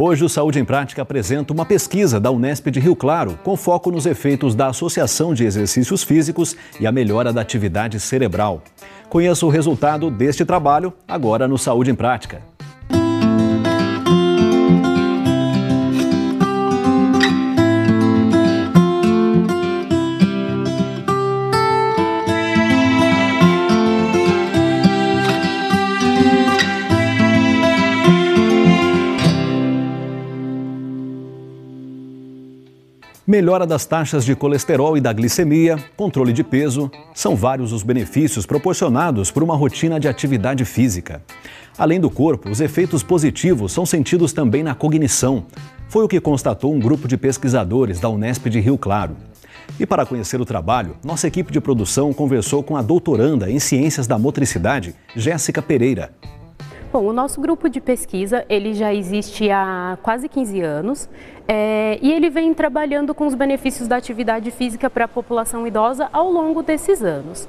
Hoje o Saúde em Prática apresenta uma pesquisa da Unesp de Rio Claro, com foco nos efeitos da associação de exercícios físicos e a melhora da atividade cerebral. Conheça o resultado deste trabalho agora no Saúde em Prática. Melhora das taxas de colesterol e da glicemia, controle de peso, são vários os benefícios proporcionados por uma rotina de atividade física. Além do corpo, os efeitos positivos são sentidos também na cognição. Foi o que constatou um grupo de pesquisadores da Unesp de Rio Claro. E para conhecer o trabalho, nossa equipe de produção conversou com a doutoranda em Ciências da Motricidade, Jéssica Pereira. Bom, o nosso grupo de pesquisa, ele já existe há quase 15 anos e ele vem trabalhando com os benefícios da atividade física para a população idosa ao longo desses anos.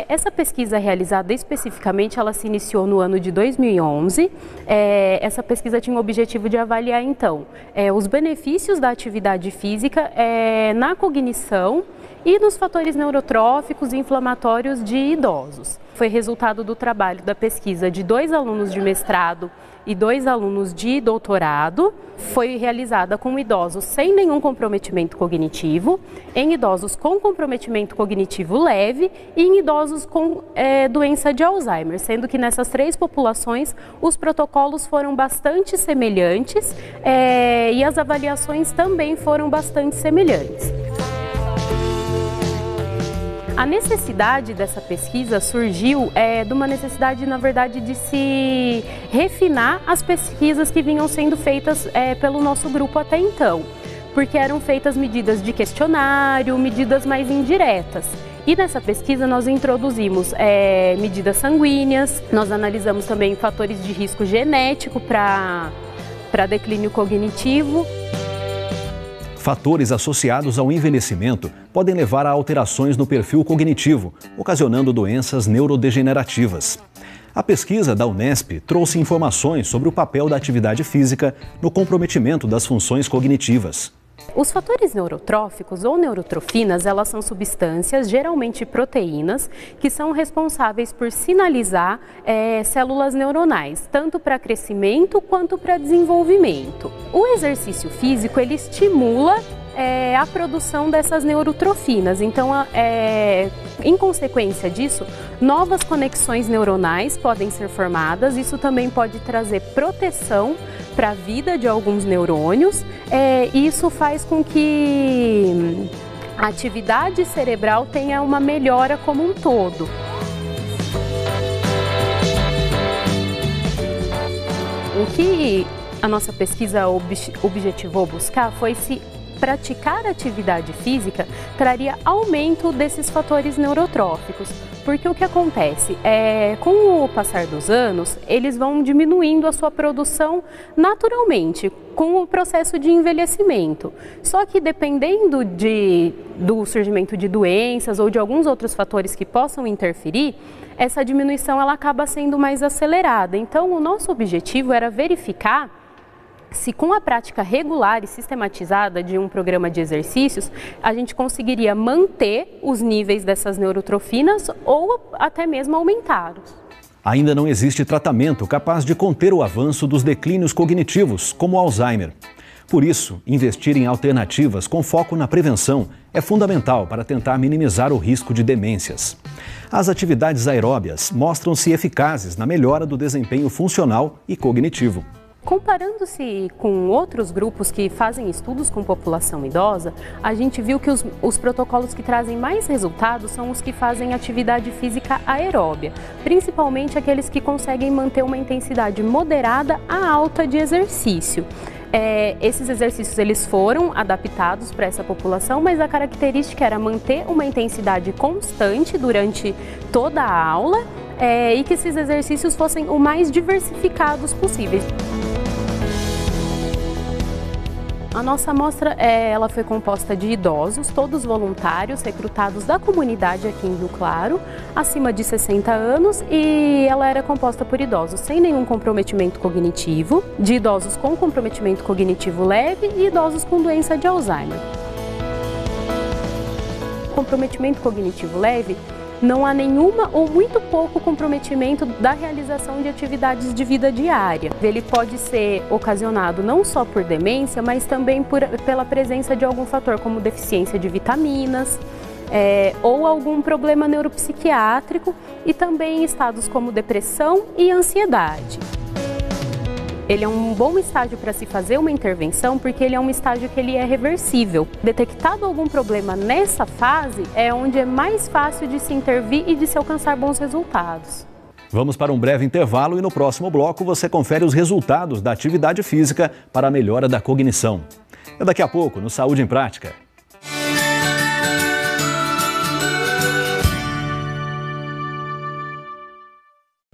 Essa pesquisa realizada especificamente, ela se iniciou no ano de 2011. Essa pesquisa tinha o objetivo de avaliar, então, os benefícios da atividade física na cognição e nos fatores neurotróficos e inflamatórios de idosos. Foi resultado do trabalho da pesquisa de 2 alunos de mestrado e 2 alunos de doutorado. Foi realizada com idosos sem nenhum comprometimento cognitivo, em idosos com comprometimento cognitivo leve e em idosos com doença de Alzheimer, sendo que nessas 3 populações os protocolos foram bastante semelhantes e as avaliações também foram bastante semelhantes. A necessidade dessa pesquisa surgiu de uma necessidade, na verdade, de se refinar as pesquisas que vinham sendo feitas pelo nosso grupo até então, porque eram feitas medidas de questionário, medidas mais indiretas. E nessa pesquisa nós introduzimos medidas sanguíneas, nós analisamos também fatores de risco genético para declínio cognitivo. Fatores associados ao envelhecimento podem levar a alterações no perfil cognitivo, ocasionando doenças neurodegenerativas. A pesquisa da Unesp trouxe informações sobre o papel da atividade física no comprometimento das funções cognitivas. Os fatores neurotróficos ou neurotrofinas, elas são substâncias, geralmente proteínas, que são responsáveis por sinalizar células neuronais, tanto para crescimento quanto para desenvolvimento. O exercício físico, ele estimula a produção dessas neurotrofinas, então, em consequência disso, novas conexões neuronais podem ser formadas, isso também pode trazer proteção para a vida de alguns neurônios, e isso faz com que a atividade cerebral tenha uma melhora como um todo. O que a nossa pesquisa objetivou buscar foi se praticar atividade física traria aumento desses fatores neurotróficos. Porque o que acontece? Com o passar dos anos, eles vão diminuindo a sua produção naturalmente, com o processo de envelhecimento. Só que dependendo do surgimento de doenças ou de alguns outros fatores que possam interferir, essa diminuição ela acaba sendo mais acelerada. Então, o nosso objetivo era verificar se com a prática regular e sistematizada de um programa de exercícios, a gente conseguiria manter os níveis dessas neurotrofinas ou até mesmo aumentá-los. Ainda não existe tratamento capaz de conter o avanço dos declínios cognitivos, como o Alzheimer. Por isso, investir em alternativas com foco na prevenção é fundamental para tentar minimizar o risco de demências. As atividades aeróbias mostram-se eficazes na melhora do desempenho funcional e cognitivo. Comparando-se com outros grupos que fazem estudos com população idosa, a gente viu que os protocolos que trazem mais resultados são os que fazem atividade física aeróbia, principalmente aqueles que conseguem manter uma intensidade moderada a alta de exercício. Esses exercícios eles foram adaptados para essa população, mas a característica era manter uma intensidade constante durante toda a aula e que esses exercícios fossem o mais diversificados possíveis. A a nossa amostra ela foi composta de idosos, todos voluntários, recrutados da comunidade aqui em Rio Claro, acima de 60 anos, e ela era composta por idosos sem nenhum comprometimento cognitivo, de idosos com comprometimento cognitivo leve e idosos com doença de Alzheimer. Comprometimento cognitivo leve, não há nenhuma ou muito pouco comprometimento da realização de atividades de vida diária. Ele pode ser ocasionado não só por demência, mas também pela presença de algum fator como deficiência de vitaminas, ou algum problema neuropsiquiátrico, e também estados como depressão e ansiedade. Ele é um bom estágio para se fazer uma intervenção, porque ele é um estágio que ele é reversível. Detectado algum problema nessa fase, é onde é mais fácil de se intervir e de se alcançar bons resultados. Vamos para um breve intervalo e no próximo bloco você confere os resultados da atividade física para a melhora da cognição. É daqui a pouco no Saúde em Prática.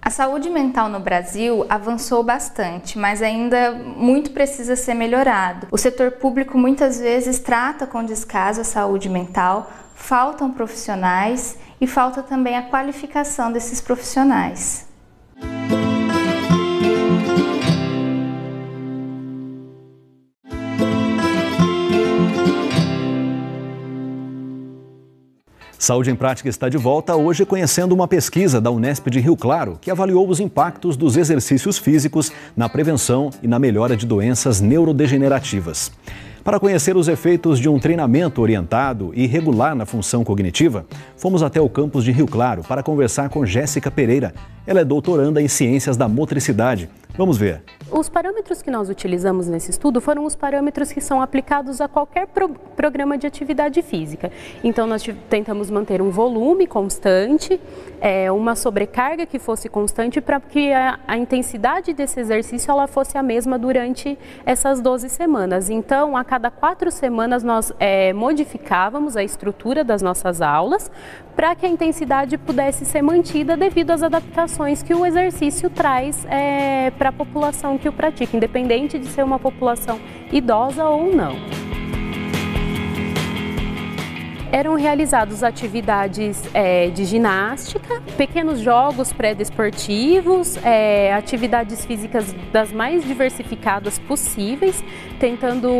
A saúde mental no Brasil avançou bastante, mas ainda muito precisa ser melhorado. O setor público muitas vezes trata com descaso a saúde mental, faltam profissionais e falta também a qualificação desses profissionais. Saúde em Prática está de volta hoje conhecendo uma pesquisa da Unesp de Rio Claro que avaliou os impactos dos exercícios físicos na prevenção e na melhora de doenças neurodegenerativas. Para conhecer os efeitos de um treinamento orientado e regular na função cognitiva, fomos até o campus de Rio Claro para conversar com Jéssica Pereira. Ela é doutoranda em Ciências da Motricidade. Vamos ver. Os parâmetros que nós utilizamos nesse estudo foram os parâmetros que são aplicados a qualquer programa de atividade física. Então, nós tentamos manter um volume constante, uma sobrecarga que fosse constante para que a intensidade desse exercício ela fosse a mesma durante essas 12 semanas. Então, a cada 4 semanas nós modificávamos a estrutura das nossas aulas para que a intensidade pudesse ser mantida devido às adaptações que o exercício traz para a população que o pratica, independente de ser uma população idosa ou não. Eram realizadas atividades de ginástica, pequenos jogos pré-desportivos, atividades físicas das mais diversificadas possíveis, tentando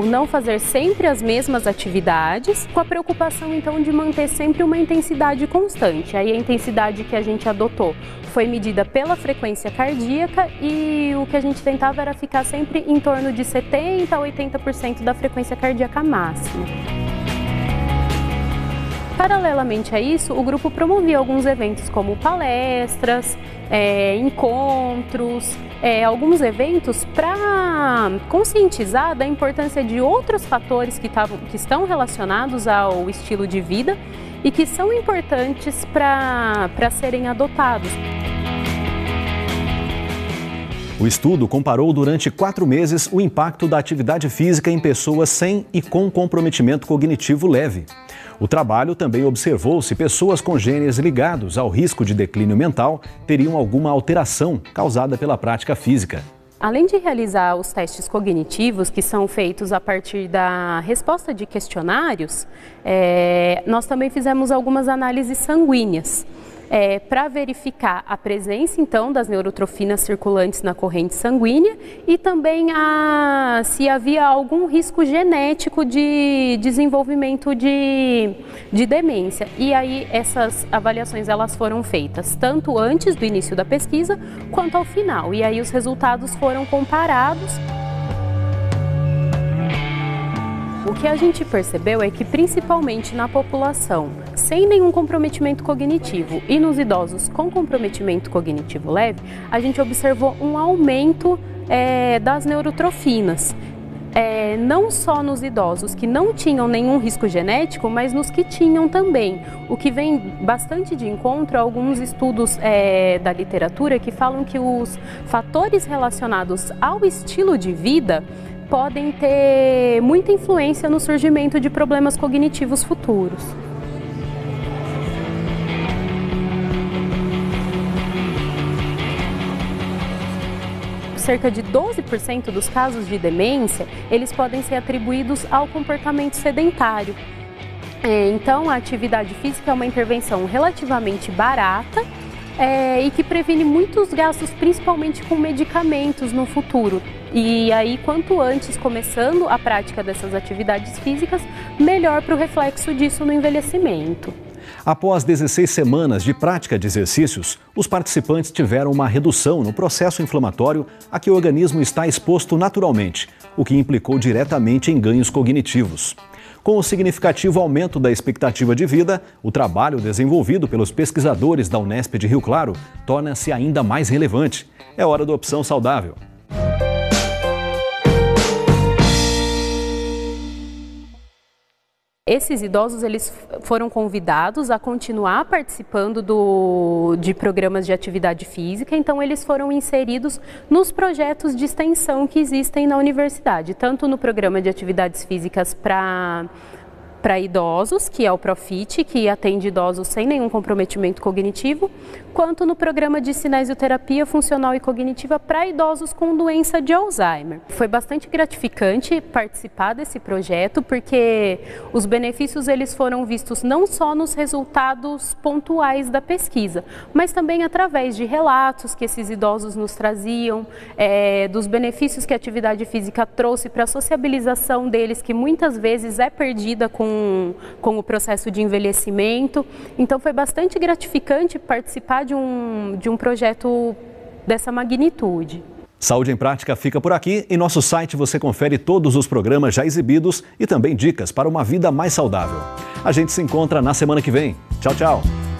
não fazer sempre as mesmas atividades, com a preocupação então de manter sempre uma intensidade constante. Aí a intensidade que a gente adotou foi medida pela frequência cardíaca e o que a gente tentava era ficar sempre em torno de 70% a 80% da frequência cardíaca máxima. Paralelamente a isso, o grupo promovia alguns eventos como palestras, encontros, alguns eventos para conscientizar da importância de outros fatores que estão relacionados ao estilo de vida e que são importantes para serem adotados. O estudo comparou durante 4 meses o impacto da atividade física em pessoas sem e com comprometimento cognitivo leve. O trabalho também observou se pessoas com genes ligados ao risco de declínio mental teriam alguma alteração causada pela prática física. Além de realizar os testes cognitivos, que são feitos a partir da resposta de questionários, nós também fizemos algumas análises sanguíneas. Para verificar a presença, então, das neurotrofinas circulantes na corrente sanguínea e também se havia algum risco genético de desenvolvimento de demência. E aí essas avaliações elas foram feitas tanto antes do início da pesquisa quanto ao final. E aí os resultados foram comparados. O que a gente percebeu é que, principalmente na população sem nenhum comprometimento cognitivo e nos idosos com comprometimento cognitivo leve, a gente observou um aumento das neurotrofinas. Não só nos idosos que não tinham nenhum risco genético, mas nos que tinham também. O que vem bastante de encontro a alguns estudos da literatura que falam que os fatores relacionados ao estilo de vida podem ter muita influência no surgimento de problemas cognitivos futuros. cerca de 12% dos casos de demência, eles podem ser atribuídos ao comportamento sedentário. Então, a atividade física é uma intervenção relativamente barata e que previne muitos gastos, principalmente com medicamentos no futuro. E aí, quanto antes começando a prática dessas atividades físicas, melhor para o reflexo disso no envelhecimento. Após 16 semanas de prática de exercícios, os participantes tiveram uma redução no processo inflamatório a que o organismo está exposto naturalmente, o que implicou diretamente em ganhos cognitivos. Com o significativo aumento da expectativa de vida, o trabalho desenvolvido pelos pesquisadores da Unesp de Rio Claro torna-se ainda mais relevante. É hora da opção saudável. Esses idosos eles foram convidados a continuar participando de programas de atividade física, então eles foram inseridos nos projetos de extensão que existem na universidade, tanto no programa de atividades físicas para idosos, que é o Profit, que atende idosos sem nenhum comprometimento cognitivo, quanto no programa de cinesioterapia funcional e cognitiva para idosos com doença de Alzheimer. Foi bastante gratificante participar desse projeto, porque os benefícios eles foram vistos não só nos resultados pontuais da pesquisa, mas também através de relatos que esses idosos nos traziam, dos benefícios que a atividade física trouxe para a sociabilização deles, que muitas vezes é perdida com o processo de envelhecimento. Então foi bastante gratificante participar de um projeto dessa magnitude. Saúde em Prática fica por aqui. Em nosso site você confere todos os programas já exibidos e também dicas para uma vida mais saudável. A gente se encontra na semana que vem. Tchau, tchau!